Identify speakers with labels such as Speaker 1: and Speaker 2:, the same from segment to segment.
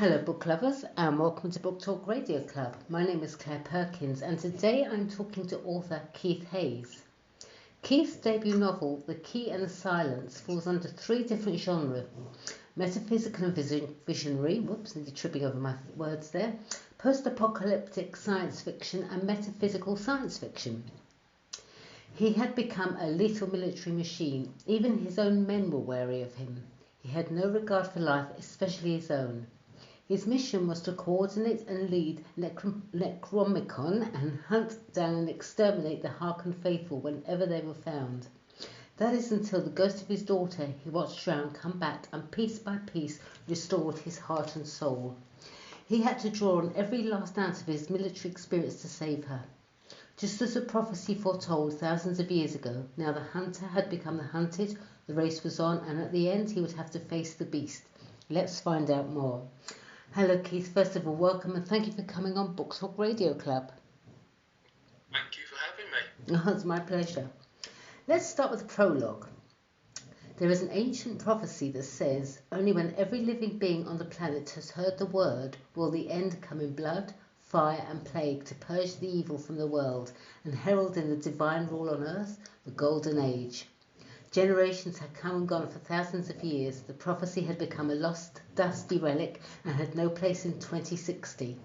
Speaker 1: Hello book lovers and welcome to Book Talk Radio Club. My name is Claire Perkins and today I'm talking to author Keith Hayes. Keith's debut novel, The Key and the Silence, falls under three different genres: metaphysical and visionary, nearly tripping over my words there, post-apocalyptic science fiction and metaphysical science fiction. He had become a lethal military machine. Even his own men were wary of him. He had no regard for life, especially his own. His mission was to coordinate and lead Necromicon and hunt down and exterminate the Haaken faithful whenever they were found. That is until the ghost of his daughter he watched drown come back and piece by piece restored his heart and soul. He had to draw on every last ounce of his military experience to save her. Just as the prophecy foretold thousands of years ago, now the hunter had become the hunted, the race was on, and at the end he would have to face the beast. Let's find out more. Hello Keith, first of all welcome and thank you for coming on Book Talk Radio Club.
Speaker 2: Thank you for having me.
Speaker 1: Oh, it's my pleasure. Let's start with the prologue. There is an ancient prophecy that says, only when every living being on the planet has heard the word will the end come in blood, fire and plague to purge the evil from the world and herald in the divine rule on earth, the golden age. Generations had come and gone for thousands of years. The prophecy had become a lost, dusty relic and had no place in 2060.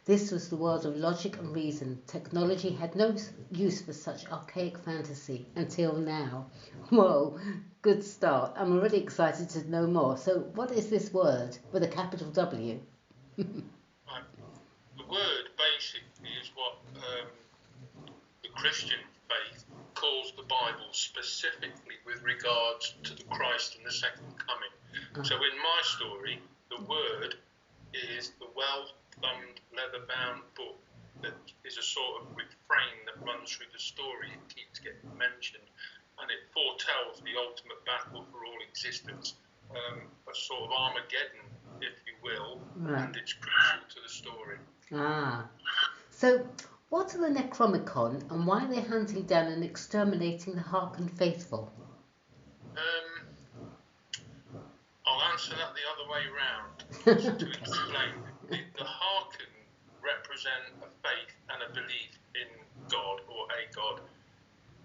Speaker 1: This was the world of logic and reason. Technology had no use for such archaic fantasy until now. Whoa, good start. I'm already excited to know more. So what is this word with a capital W?
Speaker 2: The word basically is what the Christian faith calls the Bible specifically with regards to the Christ and the second coming. So in my story, the word is the well-thumbed, leather-bound book that is a sort of refrain that runs through the story and keeps getting mentioned, and it foretells the ultimate battle for all existence, a sort of Armageddon, if you will, and it's crucial to the story.
Speaker 1: So what are the Necromicon and why are they hunting down and exterminating the Haaken faithful?
Speaker 2: I'll answer that the other way round. To explain, the Haaken represent a faith and a belief in God or a God.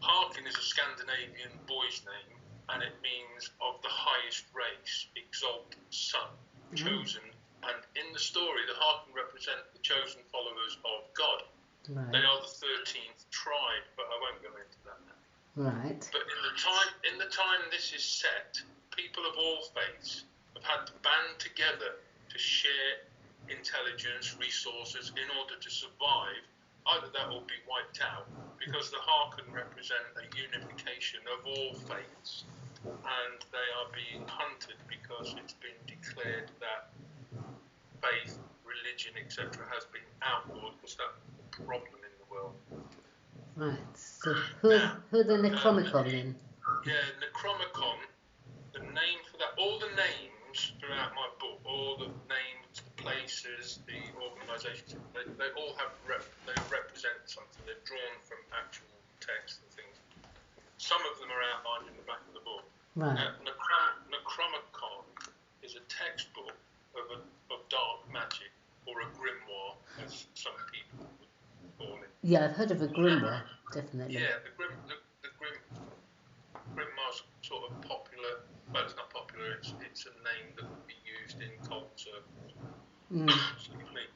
Speaker 2: Haaken is a Scandinavian boy's name and it means of the highest race, exalted son, chosen. And in the story, the Haaken represent the chosen followers of God. Right. They are the 13th tribe, but I won't go into that now.
Speaker 1: Right.
Speaker 2: But in the time this is set, people of all faiths have had to band together to share intelligence, resources in order to survive. Either that will be wiped out, because the Haaken represent a unification of all faiths, and they are being hunted because it's been declared that faith, religion, etc. has been outlawed because that's a problem in the world.
Speaker 1: Right. So who are the Necromicon then?
Speaker 2: Yeah, Necromicon, the name for that, all the names throughout my book, all the names, the places, the organisations, they all have they represent something. They're drawn from actual text and things. Some of them are outlined in the back of the book.
Speaker 1: Right.
Speaker 2: Necromicon is a textbook of dark magic, or a grimoire, as some people would call it.
Speaker 1: Yeah, I've heard of a grimoire, definitely.
Speaker 2: Yeah, the grimoire's sort of popular. Well, it's not popular. It's a name that would be used in cult circles. Excuse me.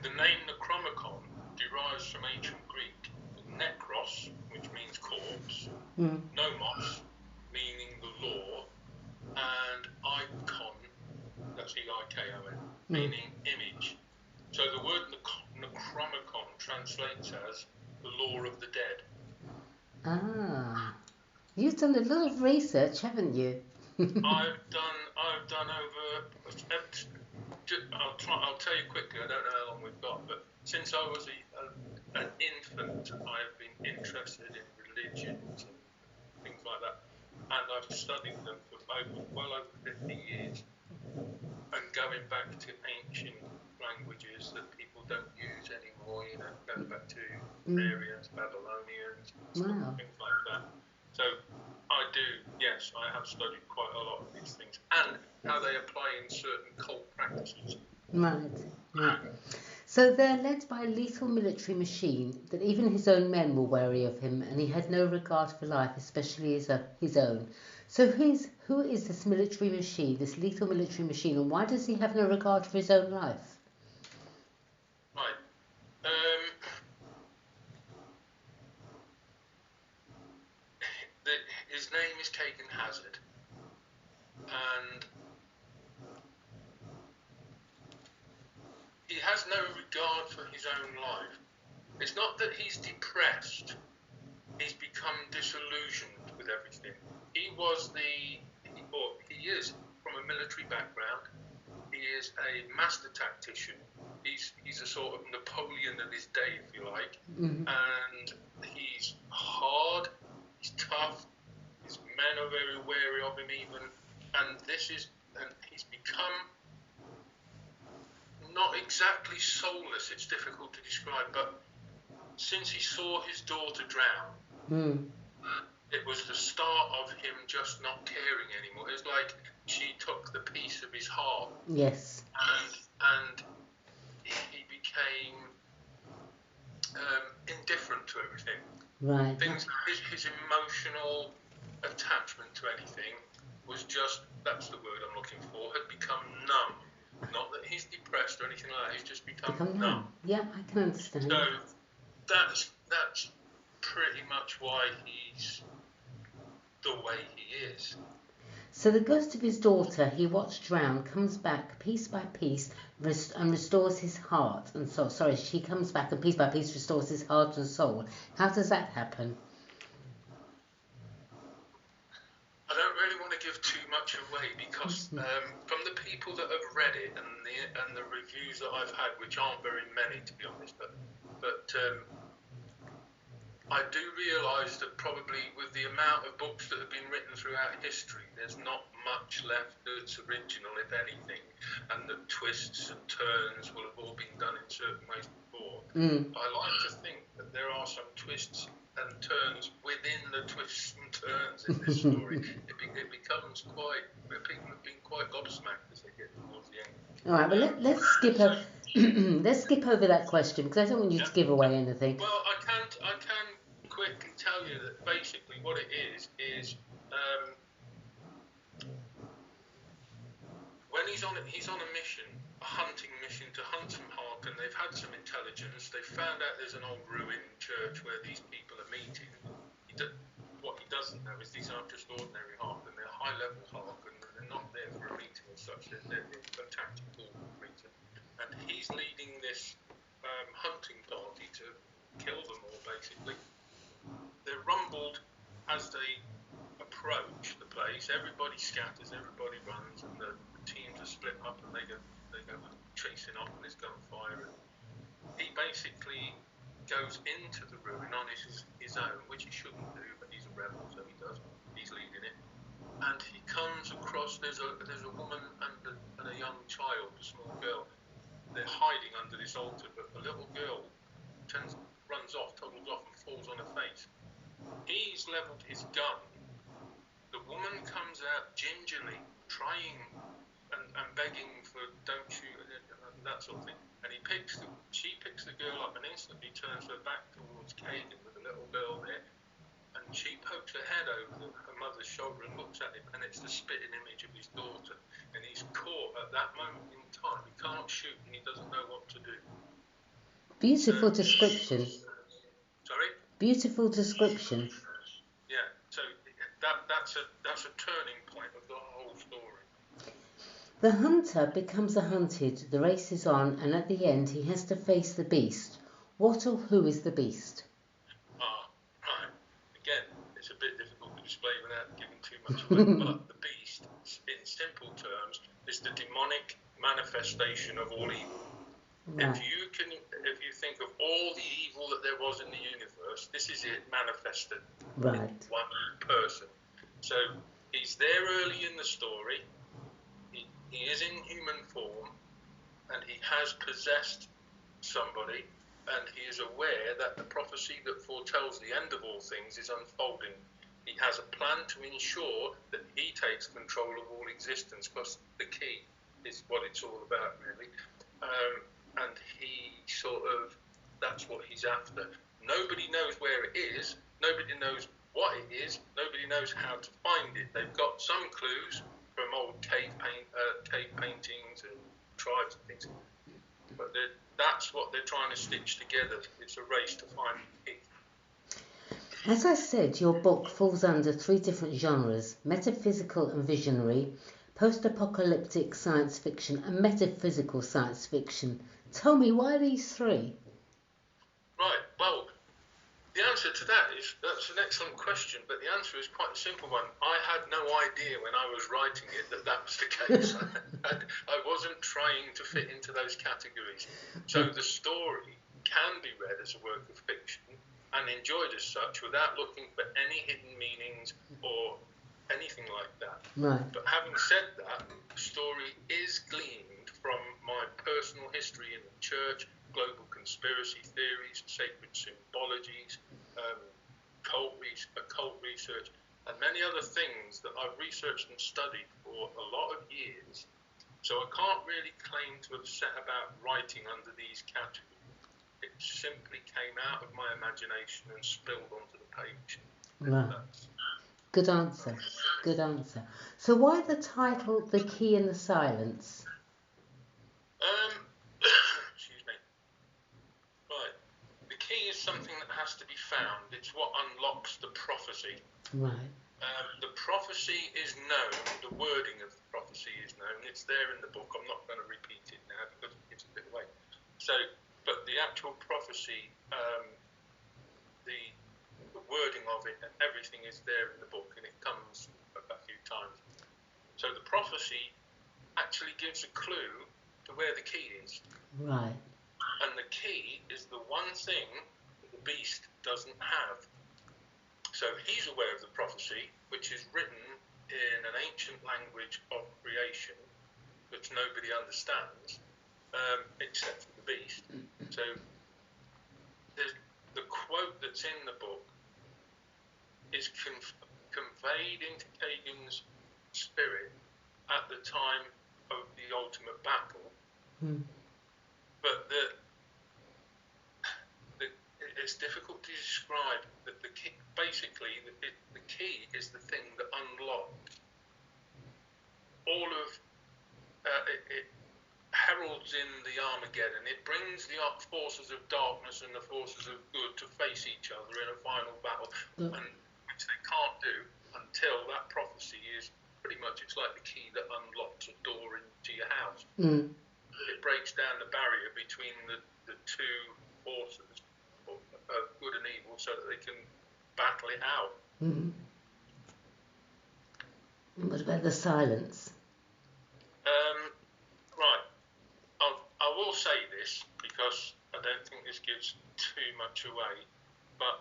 Speaker 2: The name Necromicon derives from ancient Greek, necros, which means corpse, nomos, meaning the law, and icon, that's E-I-K-O-N, meaning image. So the word Necromicon translates as the law of the dead.
Speaker 1: You've done a lot of research, haven't you?
Speaker 2: I've done over. I'll tell you quickly. I don't know how long we've got, but since I was an infant, I've been interested in religions and things like that, and I've studied them for well over 50 years, and going back to ancient languages that people don't use anymore. You know, going back to Sumerians, Babylonians, things like that. So I do, yes, yes, I have studied quite a lot of these things and how they apply in certain cult practices.
Speaker 1: Right, right. So they're led by a lethal military machine that even his own men were wary of him, and he had no regard for life, especially his own. So who is this military machine, this lethal military machine, and why does he have no regard for his own life?
Speaker 2: Right. His name is Haaken, and he has no regard for his own life. It's not that he's depressed. He's become disillusioned with everything. He is from a military background. He is a master tactician. He's a sort of Napoleon of his day, if you like.
Speaker 1: Mm-hmm.
Speaker 2: And he's hard, he's tough, his men are very wary of him even. And he's become not exactly soulless, it's difficult to describe, but since he saw his daughter drown, it was the start of him just not caring anymore. It's like she took the piece of his heart.
Speaker 1: Yes.
Speaker 2: And he became indifferent to everything.
Speaker 1: Right.
Speaker 2: His emotional attachment to anything was just, that's the word I'm looking for, had become numb. Not that he's depressed or anything like that, he's just become numb.
Speaker 1: Yeah, I can understand.
Speaker 2: So that's pretty much why he's the way he is.
Speaker 1: So the ghost of his daughter he watched drown comes back piece by piece and restores his heart and soul. Sorry, she comes back and piece by piece restores his heart and soul. How does that happen?
Speaker 2: I don't really want to give too much away because from the people that have read it and the reviews that I've had, which aren't very many to be honest, but I do realise that probably with the amount of books that have been written throughout history, there's not much left that's original, if anything, and that twists and turns will have all been done in certain ways before. I like to think that there are some twists and turns within the twists and turns in this story. It becomes quite, people have been quite gobsmacked as they get towards the end.
Speaker 1: All right, well let's skip over that question because I don't want you to give away anything.
Speaker 2: Well, I can quickly tell you that basically what it is when he's on a mission, a hunting mission to hunt some Haaken. They've had some intelligence. They found out there's an old ruined church where these people are meeting. What he doesn't know is these aren't just ordinary Haaken. They're high-level Haaken. They're not there for a meeting as such. They're there for a tactical reason. And he's leading this hunting party to kill them all, basically. They're rumbled as they approach the place. Everybody scatters, everybody runs, and the teams are split up and they go chasing off with his gunfire. And he basically goes into the ruin on his own, which he shouldn't do, but he's a rebel, so he does. He's leading it. And he comes across, there's a woman and a young child, a small girl. They're hiding under this altar, but the little girl runs off, toddles off, and falls on her face. He's levelled his gun. The woman comes out gingerly, trying and begging for don't shoot, and that sort of thing. And she picks the girl up and instantly turns her back towards Haaken with the little girl there. And she pokes her head over her mother's shoulder and looks at him, and it's the spitting image of his daughter. And he's caught at that moment in time. He can't shoot and he doesn't know what to do.
Speaker 1: Beautiful description.
Speaker 2: Sorry?
Speaker 1: Beautiful description.
Speaker 2: Yeah, so that's a turning point of the whole story.
Speaker 1: The hunter becomes a hunted, the race is on, and at the end he has to face the beast. What or who is the beast?
Speaker 2: Right. Again, it's a bit difficult to explain without giving too much away, but the beast, in simple terms, is the demonic manifestation of all evil. Right. If you think of all the evil that there was in the universe, this is it manifested in one person. So he's there early in the story. He is in human form, and he has possessed somebody, and he is aware that the prophecy that foretells the end of all things is unfolding He has a plan to ensure that he takes control of all existence, because the key is what it's all about, really. And he that's what he's after. Nobody knows where it is. Nobody knows what it is. Nobody knows how to find it. They've got some clues from old cave paintings and tribes and things, but that's what they're trying to stitch together. It's a race to find the key.
Speaker 1: As I said, your book falls under 3 different genres: metaphysical and visionary, post-apocalyptic science fiction, and metaphysical science fiction. Tell me, why these 3?
Speaker 2: Right, well, the answer to that's an excellent question, but the answer is quite a simple one. I had no idea when I was writing it that was the case. I wasn't trying to fit into those categories. So the story can be read as a work of fiction and enjoyed as such without looking for any hidden meanings or anything like that.
Speaker 1: Right.
Speaker 2: But having said that, the story is gleaned from my personal history in the church, global conspiracy theories, sacred symbologies, occult research, and many other things that I've researched and studied for a lot of years. So I can't really claim to have set about writing under these categories. It simply came out of my imagination and spilled onto the page.
Speaker 1: Right. Good answer. Good answer. So why the title, The Key in the Silence?
Speaker 2: Excuse me. Right. The key is something that has to be found. It's what unlocks the prophecy.
Speaker 1: Right.
Speaker 2: The prophecy is known. The wording of the prophecy is known. It's there in the book. I'm not going to repeat it now because it gives a bit away. So, but the actual prophecy, the wording of it and everything is there in the book, and it comes a few times. So the prophecy actually gives a clue to where the key is.
Speaker 1: Right.
Speaker 2: And the key is the one thing that the beast doesn't have. So he's aware of the prophecy, which is written in an ancient language of creation, which nobody understands, except for the beast. So the quote that's in the book is conveyed into Kagan's spirit at the time of the ultimate battle. But it's difficult to describe. That the key, basically, the key is the thing that unlocks all of it. Heralds in the Armageddon. It brings the forces of darkness and the forces of good to face each other in a final battle, and which they can't do until that prophecy is pretty much. It's like the key that unlocks a door into your house. It breaks down the barrier between the two forces of good and evil, so that they can battle it out.
Speaker 1: What about the silence?
Speaker 2: Right. I will say this because I don't think this gives too much away, but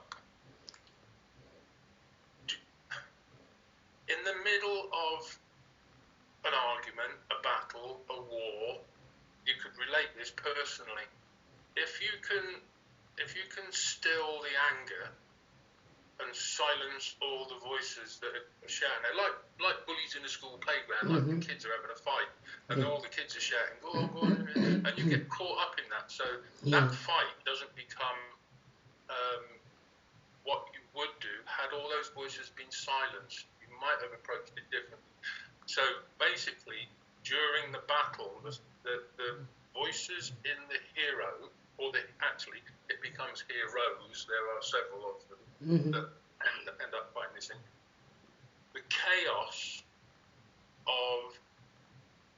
Speaker 2: in the middle of an argument, a battle, a war, you could relate this personally. If you can still the anger and silence all the voices that are shouting, they're like bullies in a school playground, like the kids are having a fight, and all the kids are shouting, go on, and you get caught up in that. So that fight doesn't become what you would do had all those voices been silenced. You might have approached it differently. So basically, during the battle, the voices in the hero, it becomes heroes. There are several of them that end up fighting this thing. The chaos of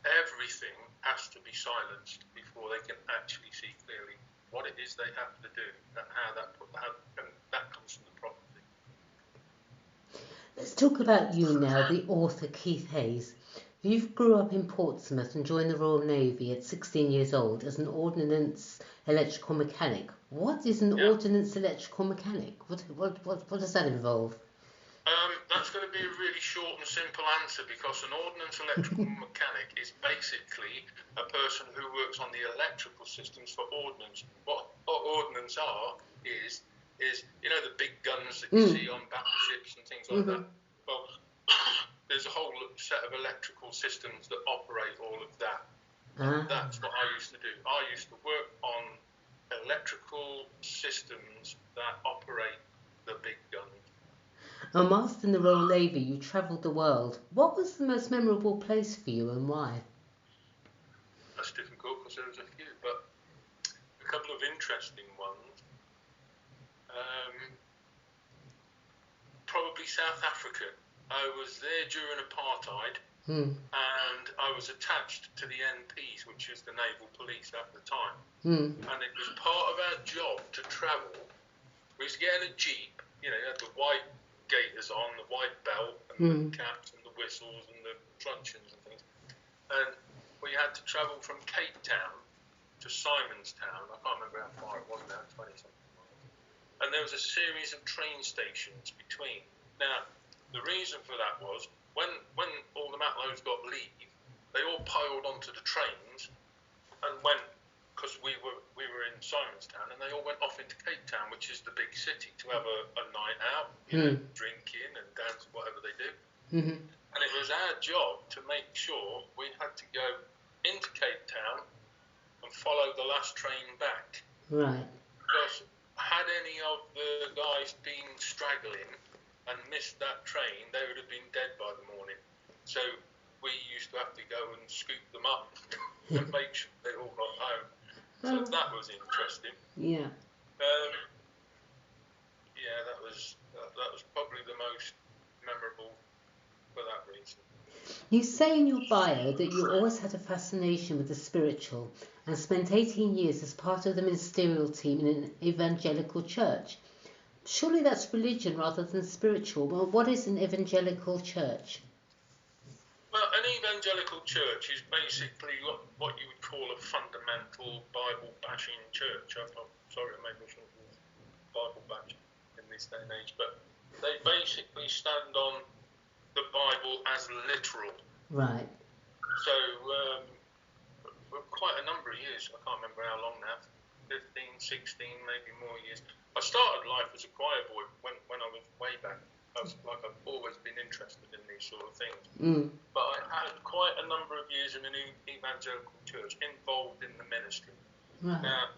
Speaker 2: everything has to be silenced before they can actually see clearly what it is they have to do and and that comes from the prophecy.
Speaker 1: Let's talk about you now, the author Keith Hayes. You grew up in Portsmouth and joined the Royal Navy at 16 years old as an ordnance electrical mechanic. What is an ordnance electrical mechanic? What does that involve?
Speaker 2: That's going to be a really short and simple answer, because an ordnance electrical mechanic is basically a person who works on the electrical systems for ordnance. What ordnance is is, you know, the big guns that you see on battleships and things like that. Well, there's a whole set of electrical systems that operate all of that. And that's what I used to do. I used to work on electrical systems that operate the big guns.
Speaker 1: And whilst in the Royal Navy, you travelled the world. What was the most memorable place for you and why?
Speaker 2: That's difficult because there was a few, but a couple of interesting ones. Probably South Africa. I was there during apartheid, and I was attached to the NPs, which is the naval police at the time. And it was part of our job to travel. We used to get in a jeep, you know, you had the white gaiters on, the white belt, and the caps, and the whistles, and the truncheons and things. And we had to travel from Cape Town to Simonstown. I can't remember how far it was now, 20-something miles. And there was a series of train stations between. Now, the reason for that was when all the Matlows got leave, they all piled onto the trains and went, because we were in Simonstown, and they all went off into Cape Town, which is the big city, to have a night out, you know, drinking and dancing, whatever they do. And it was our job to make sure we had to go into Cape Town and follow the last train back.
Speaker 1: Right.
Speaker 2: Because had any of the guys been straggling and missed that train, they would have been dead by the morning. So we used to have to go and scoop them up and make sure they all got home. So that was interesting.
Speaker 1: Yeah.
Speaker 2: Yeah, that was probably the most memorable for that reason.
Speaker 1: You say in your bio that you always had a fascination with the spiritual and spent 18 years as part of the ministerial team in an evangelical church. Surely that's religion rather than spiritual. Well, what is an evangelical church?
Speaker 2: Well, an evangelical church is basically what you would call a fundamental Bible-bashing church. I'm sorry, maybe I shouldn't use Bible-bashing in this day and age, but they basically stand on the Bible as literal.
Speaker 1: Right.
Speaker 2: So, for quite a number of years, I can't remember how long now, 15, 16, maybe more years. I started life as a choir boy when I was way back. I've always been interested in these sort of things. But I had quite a number of years in an evangelical church involved in the ministry.
Speaker 1: Right.
Speaker 2: Now,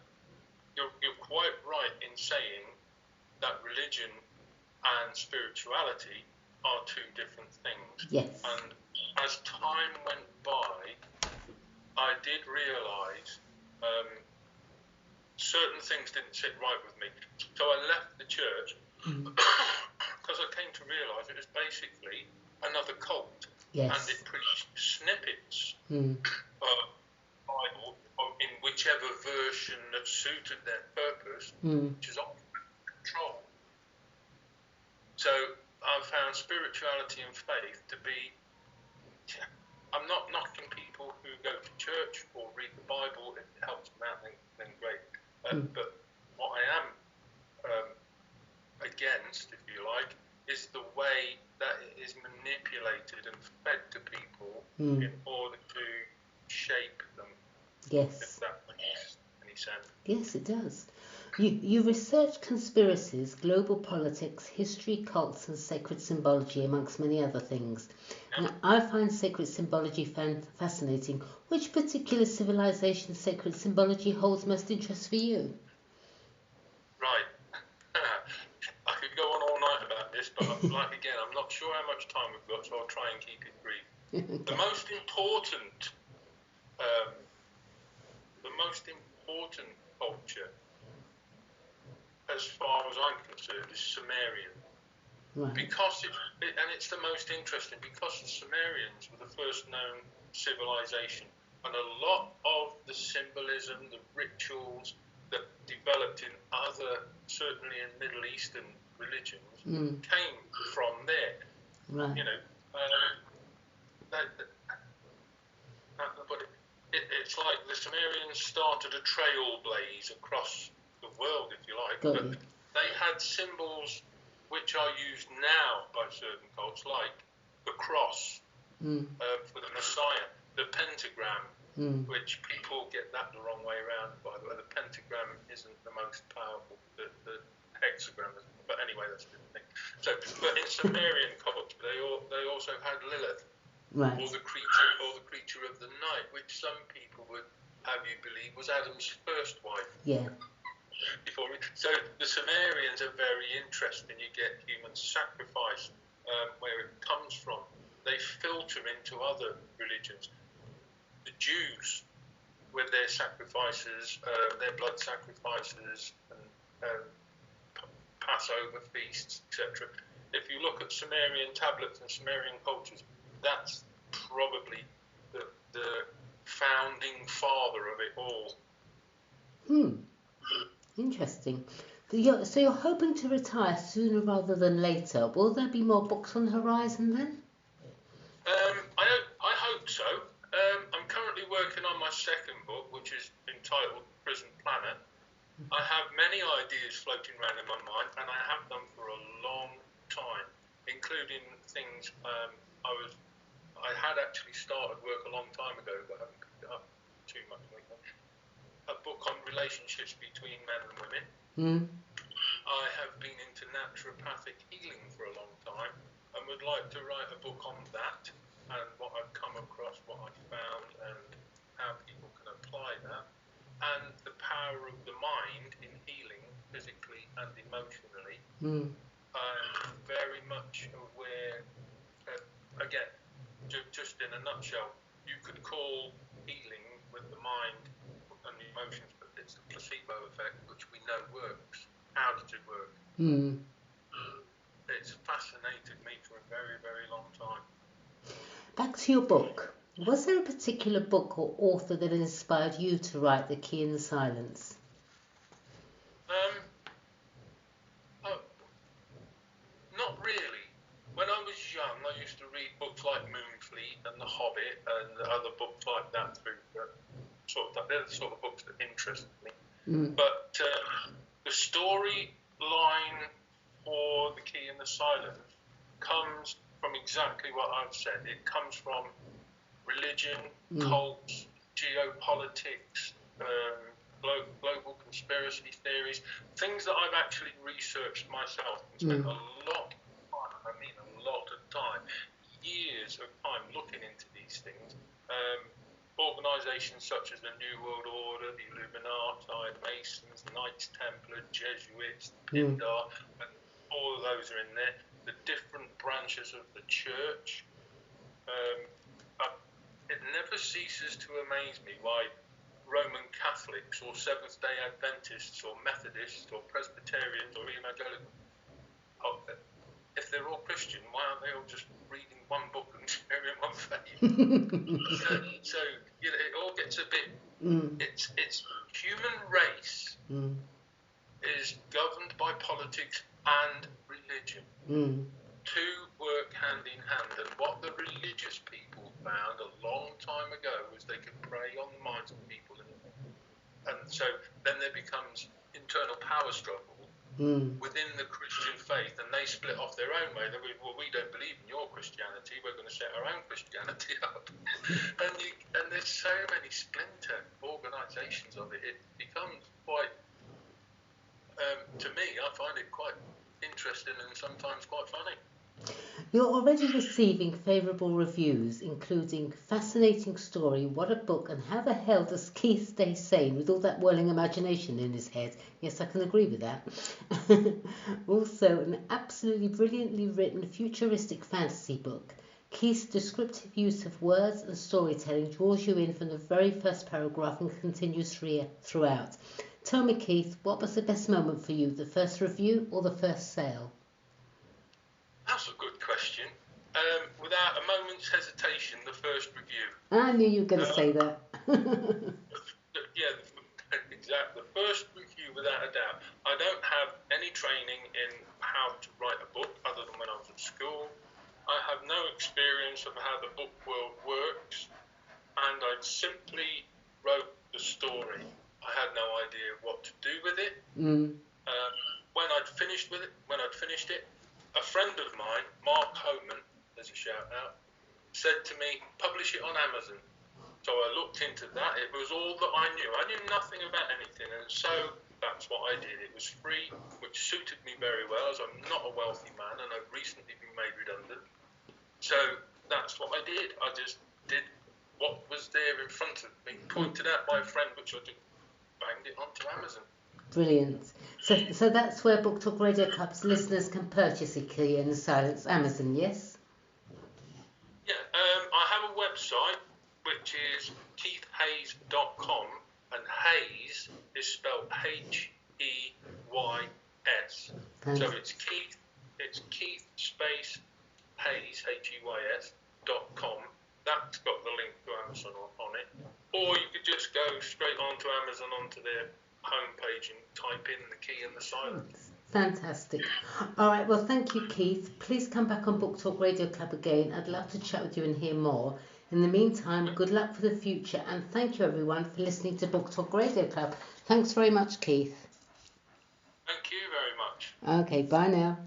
Speaker 2: you're quite right in saying that religion and spirituality are two different things.
Speaker 1: Yes.
Speaker 2: And as time went by, I did realise certain things didn't sit right with me. So I left the church because I came to realise it was basically another cult.
Speaker 1: Yes.
Speaker 2: And it preached snippets of Bible in whichever version that suited their purpose, which is often control. So I found spirituality and faith to be, I'm not knocking people who go to church or read the Bible. If it helps them out, then great. But what I am against, if you like, is the way that it is manipulated and fed to people in order to shape them.
Speaker 1: Yes.
Speaker 2: If that makes any sense.
Speaker 1: Yes, it does. You research conspiracies, global politics, history, cults and sacred symbology, amongst many other things.
Speaker 2: Yeah.
Speaker 1: And I find sacred symbology fascinating. Which particular civilization's sacred symbology holds most interest for you?
Speaker 2: Right. I could go on all night about this, but I'm not sure how much time we've got, so I'll try and keep it brief.
Speaker 1: Okay.
Speaker 2: The most important culture, as far as I'm concerned, is Sumerian.
Speaker 1: Right.
Speaker 2: Because it's the most interesting, because the Sumerians were the first known civilization, and a lot of the symbolism, the rituals that developed in other, certainly in Middle Eastern religions, came from there.
Speaker 1: Right.
Speaker 2: You know, but it's like the Sumerians started a trailblaze across the world, if you like.
Speaker 1: Got
Speaker 2: But
Speaker 1: you.
Speaker 2: they had symbols which are used now by certain cults, like the cross for the Messiah, the pentagram, which people get that the wrong way around, by the way. The pentagram isn't the most powerful. The hexagram. But anyway, that's a different thing. So, but in Sumerian culture, they also had Lilith,
Speaker 1: Right.
Speaker 2: or the creature of the night, which some people would have you believe was Adam's first wife.
Speaker 1: Yeah.
Speaker 2: So the Sumerians are very interesting. You get human sacrifice, where it comes from. They filter into other religions. The Jews, with their sacrifices, their blood sacrifices, and Passover feasts, etc. If you look at Sumerian tablets and Sumerian cultures, that's probably the founding father of it all.
Speaker 1: Interesting. So you're hoping to retire sooner rather than later. Will there be more books on the horizon then?
Speaker 2: I hope so. I'm currently working on my second book, which is entitled Prison Planet. I have many ideas floating around in my mind, and I have them for a long time, including things I had actually started work a long time ago, but haven't picked it up too much lately. A book on relationships between men and women. I have been into naturopathic healing for a long time, and would like to write a book on that, and what I've come across, what I've found, and how people can apply that. And the power of the mind in healing, physically and emotionally. I'm very much aware, again, just in a nutshell, you could call healing with the mind and the emotions, but it's the placebo effect, which we know works. How does it work? It's fascinated me for a very, very long time.
Speaker 1: Back to your book. Was there a particular book or author that inspired you to write The Key in the Silence?
Speaker 2: Not really. When I was young, I used to read books like Moonfleet and The Hobbit and other books like that. They're the sort of books that interested me. But the storyline for The Key in the Silence comes from exactly what I've said. It comes from religion, cults, geopolitics, global conspiracy theories, things that I've actually researched myself and spent a lot of time, I mean a lot of time, years of time looking into these things. Organisations such as the New World Order, the Illuminati, Masons, Knights Templar, Jesuits, Pindar, and all of those are in there. The different branches of the church. It never ceases to amaze me why Roman Catholics or Seventh-day Adventists or Methodists or Presbyterians or Evangelical, if they're all Christian, why aren't they all just reading one book and sharing one faith? So you know, it all gets a bit. It's human race is governed by politics and religion. Two work hand in hand, and what the religious people found a long time ago was they could prey on the minds of people, and so then there becomes internal power struggle within the Christian faith, and they split off their own way. We don't believe in your Christianity, we're going to set our own Christianity up. and there's so many splinter organisations of it. It becomes quite, to me, I find it quite interesting and sometimes quite funny.
Speaker 1: You're already receiving favourable reviews, including fascinating story, what a book, and how the hell does Keith stay sane with all that whirling imagination in his head? Yes, I can agree with that. Also, an absolutely brilliantly written futuristic fantasy book. Keith's descriptive use of words and storytelling draws you in from the very first paragraph and continues throughout. Tell me, Keith, what was the best moment for you, the first review or the first sale?
Speaker 2: That's a good question. Without a moment's hesitation, the first review.
Speaker 1: I knew you were going to say that.
Speaker 2: Yeah, exactly. The first review, without a doubt. I don't have any training in how to write a book other than when I was at school. I have no experience of how the book world works, and I simply wrote the story. I had no idea what to do with it. When I'd finished it, a friend of mine, Mark Haaken, there's a shout out, said to me, publish it on Amazon. So I looked into that. It was all that I knew. I knew nothing about anything. And so that's what I did. It was free, which suited me very well, as I'm not a wealthy man and I've recently been made redundant. So that's what I did. I just did what was there in front of me, pointed out by a friend, which I did, banged it onto Amazon.
Speaker 1: Brilliant. So that's where Book Talk Radio Club's listeners can purchase A Key in the Silence, Amazon, yes?
Speaker 2: Yeah, I have a website, which is keithhayes.com, and Hayes is spelled Heys. So it's Keith space Hayes, Heys.com. That's got the link to Amazon on it. Or you could just go straight onto Amazon, onto their homepage, and type in The Key in the Silence.
Speaker 1: Fantastic. All right, well, thank you, Keith. Please come back on Book Talk Radio Club again. I'd love to chat with you and hear more. In the meantime, good luck for the future, and thank you, everyone, for listening to Book Talk Radio Club. Thanks very much, Keith.
Speaker 2: Thank you very much.
Speaker 1: Okay, bye now.